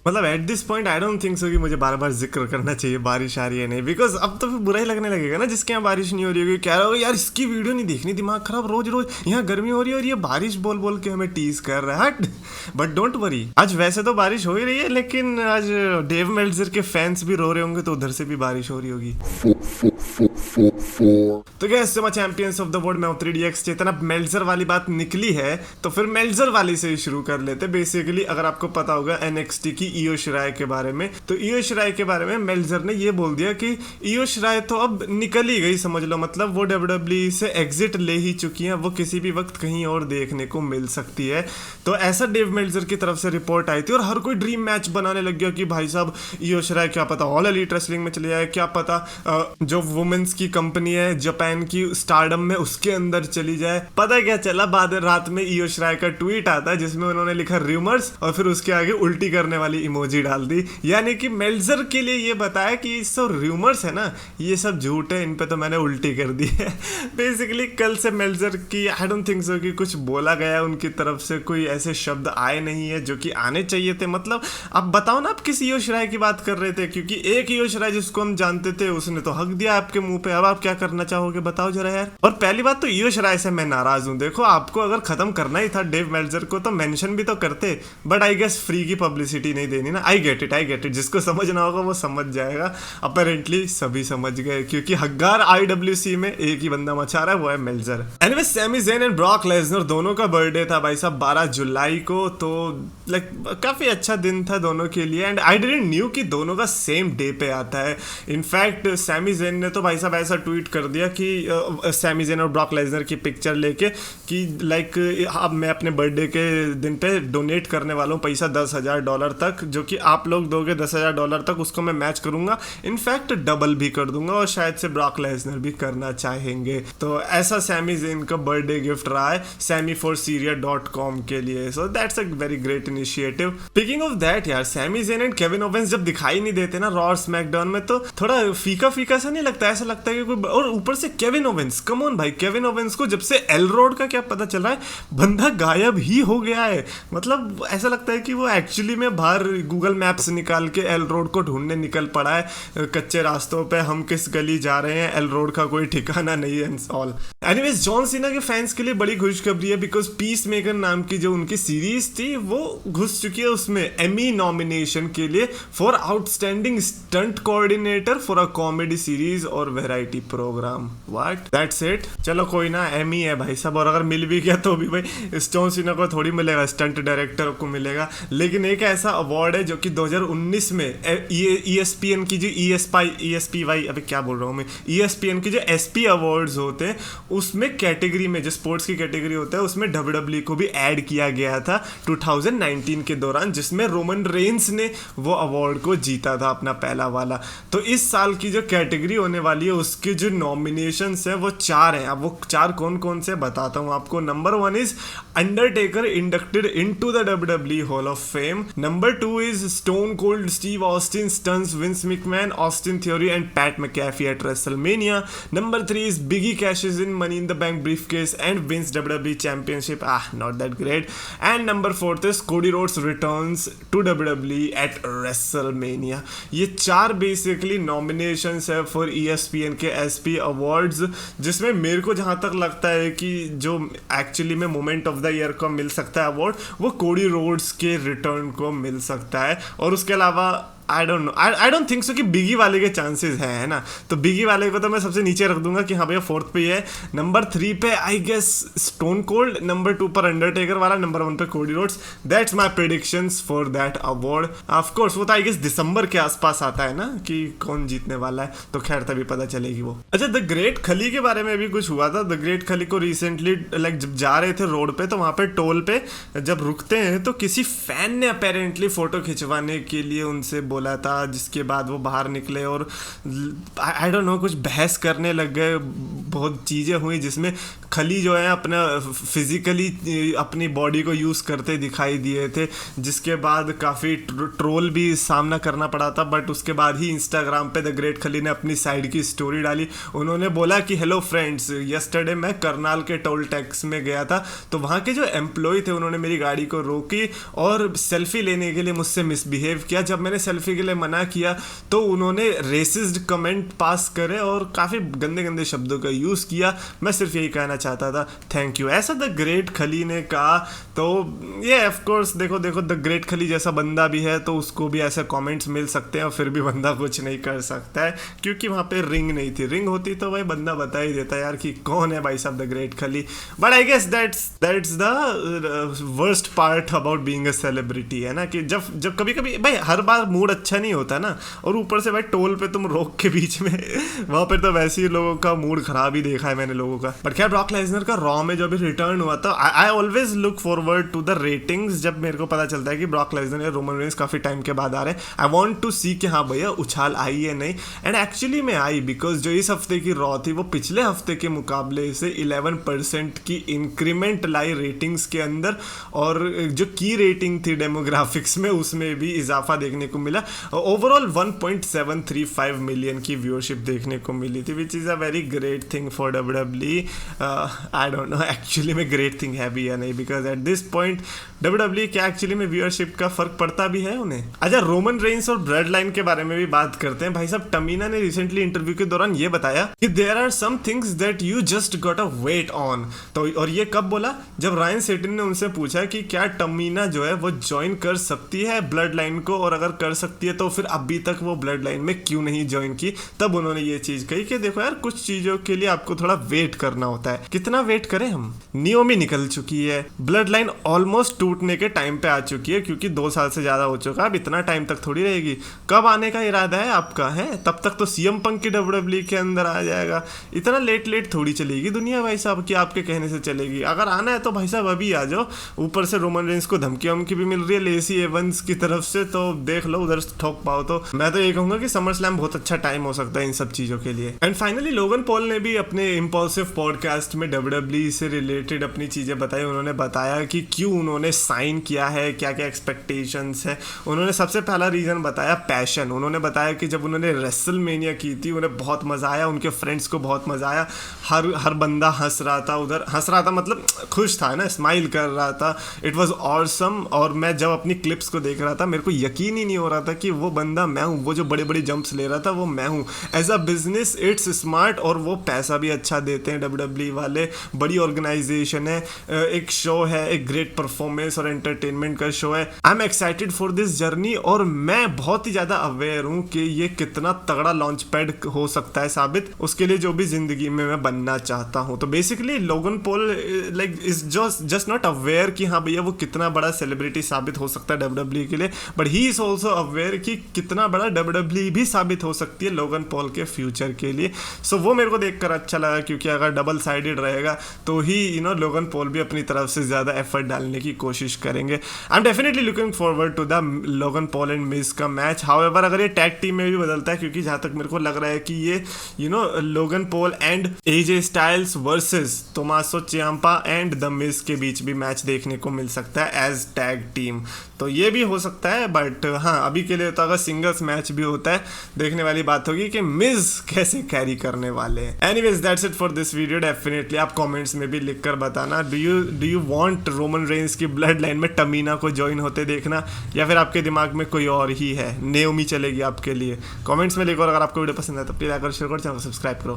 मतलब at this point I don't think so कि मुझे बार बार जिक्र करना चाहिए बारिश आ रही है नहीं, बिकॉज अब तो फिर बुरा ही लगने लगेगा ना जिसके यहाँ बारिश नहीं हो रही होगी, कह रहा होगा यार इसकी वीडियो नहीं देखनी, दिमाग खराब, रोज रोज यहाँ गर्मी हो रही है और ये बारिश बोल बोल के हमें टीज कर रहा है, हट। बट डोंट वरी, आज वैसे तो बारिश हो ही रही है, लेकिन आज डेव मेल्जर के फैंस भी रो रहे होंगे तो उधर से भी बारिश हो रही होगी। तो gas champions of the world में 3DX चेतन, अब मेल्जर वाली बात निकली है तो फिर मेल्जर वाली से ही शुरू कर लेते। बेसिकली अगर आपको पता होगा NXT की ईयो शिराय के बारे में, तो ईयो शिराय के बारे में मेल्जर ने ये बोल दिया कि ईयो शिराय तो अब निकल ही गई, समझ लो, मतलब वो WWE से एग्जिट ले ही चुकी हैं, वो किसी भी वक्त कहीं और देखने को मिल सकती है। तो ऐसा डेव मेल्जर की तरफ से रिपोर्ट आई थी और हर कोई ड्रीम मैच बनाने लग गया कि भाई साहब ईयो शिराय क्या पता ऑल एलीट रेसलिंग में चले जाए, क्या पता जो वुमेन्स की कंपनी है जापान की स्टारडम में उसके अंदर चली जाए। पता क्या चला, बाद रात में ईयो शिराय का ट्वीट आता है जिसमें उन्होंने लिखा रूमर्स और फिर उसके आगे उल्टी करने वाली इमोजी डाल दी, यानी कि मेल्जर के लिए ये बताया कि ये सब रूमर्स है ना, ये सब झूठ है, इन पे तो मैंने उल्टी कर दी है। बेसिकली कल से मेल्जर की आई डोंट थिंक सो कि कुछ बोला गया उनकी तरफ से, कोई ऐसे शब्द आए नहीं है जो कि आने चाहिए थे। मतलब अब बताओ ना, आप किस ईयो शिराय की बात कर रहे थे, क्योंकि एक ईयो शिराय जिसको हम जानते थे उसने तो हक दिया आपके मुंह पे, अब आप क्या करना चाहोगे बताओ जरा यार। और पहली बात तो ईयो शिराय से मैं नाराज हूँ, देखो आपको अगर खत्म करना ही था डेव मेल्जर को तो मेंशन भी तो करते, बट आई गेस फ्री की पब्लिसिटी नहीं देनी ना। आई गेट इट, जिसको समझना होगा वो समझ जाएगा, अपेरेंटली सभी समझ गए, क्योंकि हग्गार IWC में एक ही बंदा मचा रहा है, वो है मेल्जर। Anyway Sami Zayn and Brock Lesnar दोनों का बर्थडे था भाई साहब 12 जुलाई को, तो लाइक काफी अच्छा दिन था दोनों के लिए, एंड आई डिडंट न्यू कि दोनों का सेम डे पे आता है। इनफैक्ट सैमी ज़ेन ने तो भाई साहब ऐसा ट्वीट कर दिया कि सैमी ज़ेन और ब्रॉक लेसनर की पिक्चर लेके कि लाइक अब मैं अपने बर्थडे के दिन पे डोनेट करने वाला हूँ पैसा $10,000 तक, जो कि आप लोग दोगे $10,000 तक, उसको मैं मैच करूंगा, इनफैक्ट डबल भी कर दूंगा, और शायद से ब्रॉक लेसनर भी करना चाहेंगे। तो ऐसा सैमी ज़ेन का बर्थडे गिफ्ट रहा है SammyForSyria.com के लिए, so that's a very great initiative. Speaking of that यार, Sammy Zayn and Kevin Owens जब दिखाई नहीं देते ना रॉ और स्मैकडाउन में तो थोड़ा फीका फीका सा नहीं लगता, ऐसा लगता है कि कोई, और ऊपर से केविन ओवेंस, कम ऑन भाई, केविन ओवेंस को जब से एल रोड का क्या पता चल रहा है, बंदा गायब ही हो गया है। मतलब ऐसा लगता है कि वो एक्चुअली में बाहर गूगल मैप्स निकाल के एल रोड को ढूंढने निकल पड़ा है कच्चे रास्तों पे, हम किस गली जा रहे हैं, एल रोड का कोई ठिकाना नहीं है ऑल। एनीवेज जॉन सीना के फैंस के लिए बड़ी खुशखबरी है, बिकॉज पीस मेकर नाम की जो उनकी सीरीज थी वो घुस चुकी है उसमें एमी नॉमिनेशन के लिए for outstanding stunt coordinator for a comedy series और variety programme. What, that's it. चलो कोई ना, एमी है भाई साहब, और अगर मिल भी गया तो भी भाई जॉन सीना को थोड़ी मिलेगा, स्टंट डायरेक्टर को मिलेगा। लेकिन एक ऐसा अवार्ड है जो कि 2019 में ESPN की जो ESPY, अभी क्या बोल रहा हूँ मैं, ESPN की जो SP अवार्ड्स होते हैं उसमें कैटेगरी में, जो स्पोर्ट्स की कैटेगरी होता है उसमें WWE को भी ऐड किया गया था 2019 के दौरान, जिसमें रोमन रेंस ने वो अवार्ड को जीता था अपना पहला वाला। तो इस साल की जो कैटेगरी होने वाली है उसके जो नॉमिनेशंस हैं वो 4 हैं। अब वो 4 कौन कौन से बताता हूँ आपको। Number 1 is Undertaker inducted into the WWE Hall of Fame. Number 2 is Stone Cold Steve Austin stuns Vince McMahon, Austin Theory and Pat McAfee at WrestleMania. Number 3 is Big E cashes in Money in the Bank briefcase and wins WWE championship, not that great. And number 4 is Cody Rhodes returns to WWE at WrestleMania. ये 4 basically nominations है for ESPN के SP awards, जिसमें मेरे को जहां तक लगता है कि जो एक्चुअली में मोमेंट ऑफ द ईयर को मिल सकता है अवार्ड, वो कोडी रोड्स के रिटर्न को मिल सकता है। और उसके अलावा आई डोंट थिंक सो कि बिगी वाले के चांसेस हैं, है ना। तो बिगी वाले को तो मैं सबसे नीचे रख दूंगा कि हाँ भैया 4th पे ही है। नंबर 3 पे I guess Stone Cold, number 2 पर अंडरटेकर वाला, नंबर 1 पे Cody Rhodes. That's my predictions for that award. Of course वो तो आई गेस दिसंबर के आसपास आता है ना कि कौन जीतने वाला है, तो खैर तभी पता चलेगी वो। अच्छा, द ग्रेट खली के बारे में भी कुछ हुआ था। द ग्रेट खली को रिसेंटली लाइक जब जा रहे थे रोड पे, तो वहाँ पे टोल पे जब रुकते हैं तो किसी फैन ने अपेरेंटली फोटो खिंचवाने के लिए उनसे बोला था, जिसके बाद वो बाहर निकले और आई डोंट नो कुछ बहस करने लग गए, बहुत चीज़ें हुई जिसमें खली जो है अपना फिजिकली अपनी बॉडी को यूज़ करते दिखाई दिए थे, जिसके बाद काफ़ी ट्रोल भी सामना करना पड़ा था। बट उसके बाद ही इंस्टाग्राम पे द ग्रेट खली ने अपनी साइड की स्टोरी डाली। उन्होंने बोला कि हेलो फ्रेंड्स, यस्टरडे मैं करनाल के टोल टैक्स में गया था, तो वहाँ के जो एम्प्लॉय थे उन्होंने मेरी गाड़ी को रोकी और सेल्फी लेने के लिए मुझसे मिसबिहेव किया। जब मैंने सेल्फी के लिए मना किया तो उन्होंने रेसिस्ट कमेंट पास करे और काफ़ी गंदे गंदे शब्दों का यूज़ किया। मैं सिर्फ यही कहना चाहता था, थैंक यू, ऐसा द ग्रेट खली ने कहा। तो ये ऑफ कोर्स देखो द ग्रेट खली जैसा बंदा भी है तो उसको भी ऐसे कमेंट्स मिल सकते हैं और फिर भी बंदा कुछ नहीं कर सकता है, क्योंकि वहाँ पे रिंग नहीं थी। रिंग होती तो भाई बंदा बता ही देता यार कि कौन है भाई साहब the great Khali. But I guess that's the worst part about being a celebrity, है ना, कि जब कभी कभी भाई हर बार मूड अच्छा नहीं होता ना, और ऊपर से भाई टोल पे तुम रोक के बीच में वहाँ पर तो वैसे ही लोगों का मूड खराब ही देखा है मैंने लोगों का। बट क्या ब्रॉक लेसनर का रॉ में जो भी रिटर्न हुआ था, I always look forward to the ratings. जब मेरे को पता चलता है कि ब्रॉक लेसनर या रोमन रेंस काफी टाइम के बाद आ रहे हैं, आई वांट टू सी कि हाँ भैया उछाल आई है नहीं। एंड एक्चुअली में आई, बिकॉज जो इस हफ्ते की रॉ थी वो पिछले हफ्ते के मुकाबले से 11% की इंक्रीमेंट लाई रेटिंग्स के अंदर, और जो की रेटिंग थी डेमोग्राफिक्स में उसमें भी इजाफा देखने को मिला। ओवरऑल 1.735 मिलियन की व्यूअरशिप देखने को मिली थी, which is a very great thing for WWE। I don't know actually में ग्रेट थिंग है भी या नहीं, because at this point WWE क्या एक्चुअली में व्यूअरशिप का फर्क पड़ता भी है उन्हें। अच्छा, रोमन रेंस और ब्लड लाइन के बारे में भी बात करते हैं। भाई साहब, टमीना ने रिसेंटली इंटरव्यू के दौरान ये बताया कि there are some things that you just got a wait on. तो और ये कब बोला? जब रायन सेटिन ने उनसे पूछा कि क्या टमीना जो है वो ज्वाइन कर सकती है ब्लड लाइन को, और अगर कर सकती है तो फिर अभी तक वो ब्लड लाइन में क्यों नहीं ज्वाइन की। तब उन्होंने ये चीज कही कि देखो यार, कुछ चीजों के लिए आपको थोड़ा वेट करना होता है। कितना वेट करें हम? नियोमी निकल चुकी है, ब्लड लाइन ऑलमोस्ट टूटने के टाइम पे आ चुकी है, क्योंकि 2 साल से ज्यादा हो चुका है। अब इतना टाइम तक थोड़ी रहेगी। कब आने का इरादा है आपका? है तब तक तो सीएम पंक की WWE के अंदर आ जाएगा। इतना लेट थोड़ी चलेगी दुनिया भाई साहब कि आपके कहने से चलेगी। अगर आना है तो भाई साहब अभी आ जाओ। ऊपर से रोमन रेंस को धमकी वमकी भी मिल रही है लेसी एवंस की तरफ से, तो देख लो उधर ठोक पाओ। तो मैं तो ये कहूंगा कि समर स्लैम बहुत अच्छा टाइम हो सकता है इन सब चीजों के लिए। एंड फाइनली लोगन पॉल ने भी अपने इम्पल्सिव पॉडकास्ट में WWE से रिलेटेड अपनी चीजें बताई। उन्होंने बताया कि क्यों उन्होंने साइन किया है, क्या क्या एक्सपेक्टेशंस है। उन्होंने सबसे पहला रीजन बताया पैशन। उन्होंने बताया कि जब उन्होंने रेसलमेनिया की थी उन्हें बहुत मजा आया, उनके फ्रेंड्स को बहुत मजा आया। हर बंदा हंस रहा था, उधर हंस रहा था मतलब खुश था ना, स्माइल कर रहा था। It was awesome. और मैं जब अपनी क्लिप्स को देख रहा था मेरे को यकीन ही नहीं हो रहा था कि वो बंदा मैं हूँ, वो जो बड़े बड़े जंप्स ले रहा था वो मैं हूँ। As a business it's smart, और वो पैसा भी अच्छा देते हैं WWE वाले। बड़ी ऑर्गेनाइजेशन है, एक शो है, एक ग्रेट परफॉर्मेंस और एंटरटेनमेंट का शो है। I am excited for this journey, और मैं बहुत ही ज्यादा अवेयर हूँ कि ये कितना तगड़ा लॉन्च पैड हो सकता है साबित, उसके लिए जो भी जिंदगी में मैं बनना चाहता हूँ। तो basically Logan Paul like is just not aware कि हाँ भैया वो कितना बड़ा सेलिब्रिटी साबित हो सकता है WWE के लिए, but he is also aware कि कितना बड़ा WWE भी साबित हो सकती है लोगन पॉल के फ्यूचर के लिए। सो वो मेरे को देखकर अच्छा लगा, क्योंकि अगर डबल साइडेड रहेगा तो ही लोगन पॉल भी अपनी तरफ से ज्यादा एफर्ट डालने की कोशिश करेंगे। I am definitely looking forward to the Logan Paul and Miz का मैच। हाउएवर अगर ये टैग टीम में भी बदलता है, क्योंकि जहां तक मेरे को लग रहा है कि ये Logan Paul and AJ Styles versus Tommaso Ciampa and the Miz के बीच भी मैच देखने को मिल सकता है एज टैग टीम, तो ये भी हो सकता है। बट हाँ, अभी के लिए तो अगर सिंगल्स मैच भी होता है देखने वाली बात होगी कि मिज कैसे कैरी करने वाले हैं। Anyways that's it for this video. Definitely आप कमेंट्स में भी लिखकर बताना, do you want Roman Reigns की ब्लड लाइन में टमीना को ज्वाइन होते देखना, या फिर आपके दिमाग में कोई और ही है, नेओमी चलेगी आपके लिए। कमेंट्स में लिखो। अगर आपको वीडियो पसंद है तो प्लीज लाइक और शेयर करो, चैनल को सब्सक्राइब करो।